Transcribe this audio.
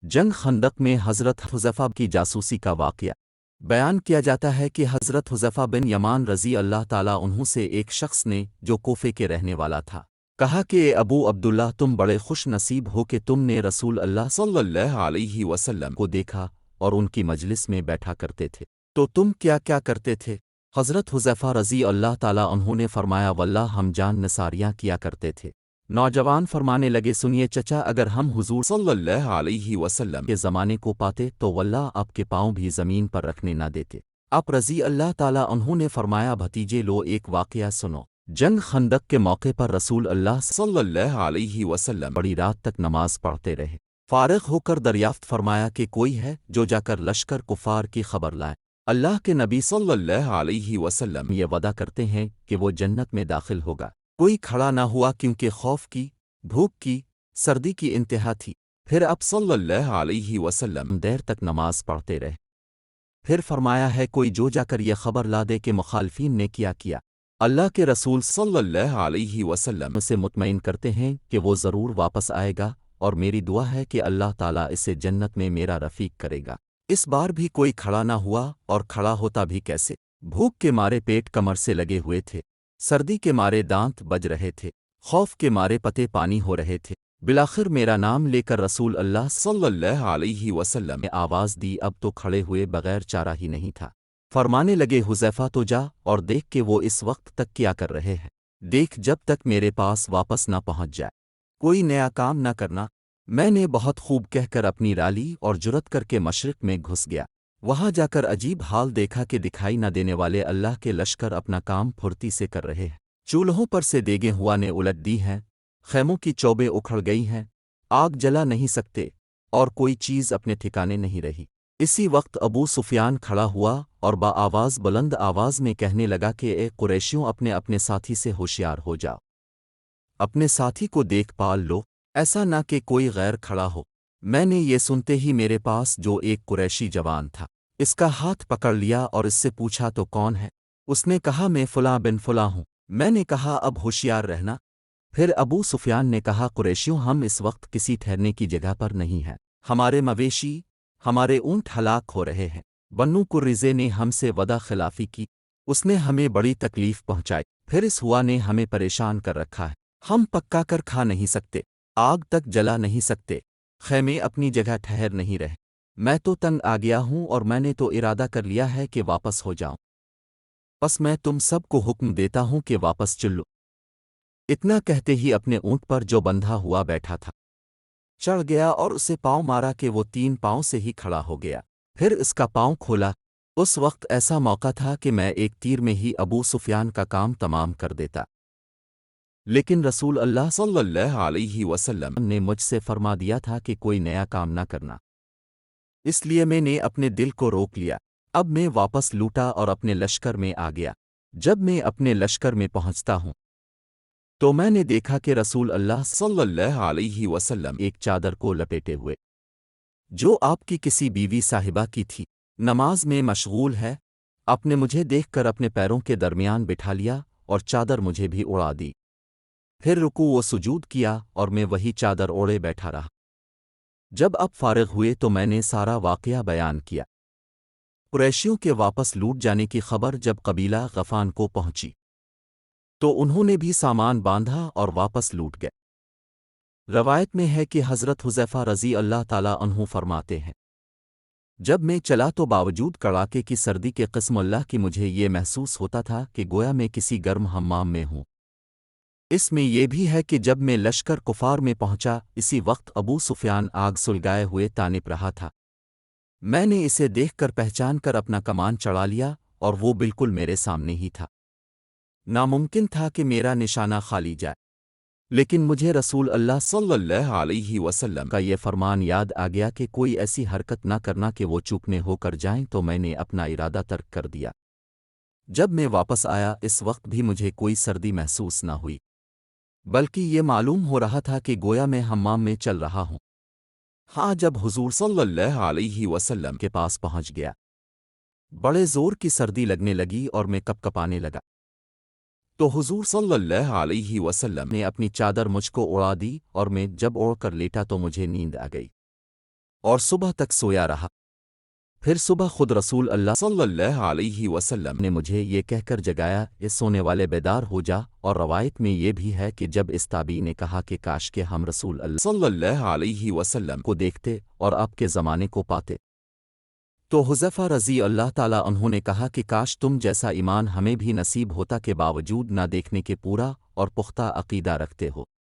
جنگ خندق میں حضرت حذیفہ کی جاسوسی کا واقعہ بیان کیا جاتا ہے کہ حضرت حذیفہ بن یمان رضی اللہ تعالیٰ عنہ سے ایک شخص نے جو کوفے کے رہنے والا تھا کہا کہ اے ابو عبداللہ تم بڑے خوش نصیب ہو کہ تم نے رسول اللہ صلی اللہ علیہ وسلم کو دیکھا اور ان کی مجلس میں بیٹھا کرتے تھے تو تم کیا کیا کرتے تھے؟ حضرت حذیفہ رضی اللہ تعالیٰ عنہ نے فرمایا واللہ ہم جان نثاریاں کیا کرتے تھے۔ نوجوان فرمانے لگے سنیے چچا اگر ہم حضور صلی اللہ علیہ وسلم کے زمانے کو پاتے تو واللہ آپ کے پاؤں بھی زمین پر رکھنے نہ دیتے۔ آپ رضی اللہ تعالیٰ عنہ نے فرمایا بھتیجے لو ایک واقعہ سنو۔ جنگ خندق کے موقع پر رسول اللہ صلی اللہ علیہ وسلم بڑی رات تک نماز پڑھتے رہے۔ فارغ ہو کر دریافت فرمایا کہ کوئی ہے جو جا کر لشکر کفار کی خبر لائے۔ اللہ کے نبی صلی اللہ علیہ وسلم یہ وعدہ کرتے ہیں کہ وہ جنت میں داخل ہوگا۔ کوئی کھڑا نہ ہوا کیونکہ خوف کی، بھوک کی، سردی کی انتہا تھی۔ پھر اب صلی اللہ علیہ وسلم دیر تک نماز پڑھتے رہے۔ پھر فرمایا ہے کوئی جو جا کر یہ خبر لا دے کہ مخالفین نے کیا کیا۔ اللہ کے رسول صلی اللہ علیہ وسلم سے مطمئن کرتے ہیں کہ وہ ضرور واپس آئے گا اور میری دعا ہے کہ اللہ تعالیٰ اسے جنت میں میرا رفیق کرے گا۔ اس بار بھی کوئی کھڑا نہ ہوا اور کھڑا ہوتا بھی کیسے؟ بھوک کے مارے پیٹ کمر سے لگے ہوئے تھے، سردی کے مارے دانت بج رہے تھے، خوف کے مارے پتے پانی ہو رہے تھے۔ بالآخر میرا نام لے کر رسول اللہ صلی اللہ علیہ وسلم نے آواز دی اب تو کھڑے ہوئے بغیر چارہ ہی نہیں تھا۔ فرمانے لگے حذیفہ تو جا اور دیکھ کہ وہ اس وقت تک کیا کر رہے ہیں، دیکھ جب تک میرے پاس واپس نہ پہنچ جائے کوئی نیا کام نہ کرنا۔ میں نے بہت خوب کہہ کر اپنی رالی اور جرت کر کے مشرق میں گھس گیا۔ وہاں جا کر عجیب حال دیکھا کہ دکھائی نہ دینے والے اللہ کے لشکر اپنا کام پھرتی سے کر رہے ہیں۔ چولہوں پر سے دیگیں ہوا نے الٹ دی ہیں، خیموں کی چوبیں اکھڑ گئی ہیں، آگ جلا نہیں سکتے اور کوئی چیز اپنے ٹھکانے نہیں رہی۔ اسی وقت ابو سفیان کھڑا ہوا اور آواز بلند آواز میں کہنے لگا کہ اے قریشیوں اپنے اپنے ساتھی سے ہوشیار ہو جاؤ، اپنے ساتھی کو دیکھ پال لو، ایسا نہ کہ کوئی غیر کھڑا ہو۔ میں نے یہ سنتے ہی میرے پاس جو ایک قریشی جوان تھا اس کا ہاتھ پکڑ لیا اور اس سے پوچھا تو کون ہے؟ اس نے کہا میں فلاں بن فلاں ہوں۔ میں نے کہا اب ہوشیار رہنا۔ پھر ابو سفیان نے کہا قریشیوں ہم اس وقت کسی ٹھہرنے کی جگہ پر نہیں ہیں، ہمارے مویشی، ہمارے اونٹ ہلاک ہو رہے ہیں۔ بنو قریظہ نے ہم سے وعدہ خلافی کی، اس نے ہمیں بڑی تکلیف پہنچائی، پھر اس ہوا نے ہمیں پریشان کر رکھا ہے، ہم پکا کر کھا نہیں سکتے، آگ تک جلا نہیں سکتے، خیمے اپنی جگہ ٹھہر نہیں رہے۔ میں تو تنگ آ گیا ہوں اور میں نے تو ارادہ کر لیا ہے کہ واپس ہو جاؤں، بس میں تم سب کو حکم دیتا ہوں کہ واپس چلو۔ اتنا کہتے ہی اپنے اونٹ پر جو بندھا ہوا بیٹھا تھا چڑھ گیا اور اسے پاؤں مارا کہ وہ 3 پاؤں سے ہی کھڑا ہو گیا، پھر اس کا پاؤں کھولا۔ اس وقت ایسا موقع تھا کہ میں ایک تیر میں ہی ابو سفیان کا کام تمام کر دیتا، لیکن رسول اللہ صلی اللہ علیہ وسلم نے مجھ سے فرما دیا تھا کہ کوئی نیا کام نہ کرنا، اس لیے میں نے اپنے دل کو روک لیا۔ اب میں واپس لوٹا اور اپنے لشکر میں آ گیا۔ جب میں اپنے لشکر میں پہنچتا ہوں تو میں نے دیکھا کہ رسول اللہ صلی اللہ علیہ وسلم ایک چادر کو لپیٹے ہوئے جو آپ کی کسی بیوی صاحبہ کی تھی نماز میں مشغول ہے۔ آپ نے مجھے دیکھ کر اپنے پیروں کے درمیان بٹھا لیا اور چادر مجھے بھی اڑا دی، پھر رکوع و سجود کیا اور میں وہی چادر اوڑے بیٹھا رہا۔ جب اب فارغ ہوئے تو میں نے سارا واقعہ بیان کیا۔ قریشیوں کے واپس لوٹ جانے کی خبر جب قبیلہ غفان کو پہنچی تو انہوں نے بھی سامان باندھا اور واپس لوٹ گئے۔ روایت میں ہے کہ حضرت حذیفہ رضی اللہ تعالیٰ عنہ فرماتے ہیں جب میں چلا تو باوجود کڑاکے کی سردی کے قسم اللہ کی مجھے یہ محسوس ہوتا تھا کہ گویا میں کسی گرم حمام میں ہوں۔ اس میں یہ بھی ہے کہ جب میں لشکر کفار میں پہنچا اسی وقت ابو سفیان آگ سلگائے ہوئے تانپ رہا تھا۔ میں نے اسے دیکھ کر پہچان کر اپنا کمان چڑھا لیا اور وہ بالکل میرے سامنے ہی تھا۔ ناممکن تھا کہ میرا نشانہ خالی جائے، لیکن مجھے رسول اللہ صلی اللہ علیہ وسلم کا یہ فرمان یاد آ گیا کہ کوئی ایسی حرکت نہ کرنا کہ وہ چوکنے ہو کر جائیں، تو میں نے اپنا ارادہ ترک کر دیا۔ جب میں واپس آیا اس وقت بھی مجھے کوئی سردی محسوس نہ ہوئی، بلکہ یہ معلوم ہو رہا تھا کہ گویا میں حمام میں چل رہا ہوں۔ ہاں جب حضور صلی اللہ علیہ وسلم کے پاس پہنچ گیا بڑے زور کی سردی لگنے لگی اور میں کپ کپانے لگا، تو حضور صلی اللہ علیہ وسلم نے اپنی چادر مجھ کو اڑا دی اور میں جب اوڑھ کر لیٹا تو مجھے نیند آ گئی۔ اور صبح تک سویا رہا۔ پھر صبح خود رسول اللہ صلی اللہ علیہ وسلم نے مجھے یہ کہہ کر جگایا، اس سونے والے بیدار ہو جا، اور روایت میں یہ بھی ہے کہ جب اس تابعی نے کہا کہ کاش کہ ہم رسول اللہ صلی اللہ علیہ وسلم کو دیکھتے اور آپ کے زمانے کو پاتے، تو حذیفہ رضی اللہ تعالیٰ انہوں نے کہا کہ کاش تم جیسا ایمان ہمیں بھی نصیب ہوتا، کے باوجود نہ دیکھنے کے پورا اور پختہ عقیدہ رکھتے ہو۔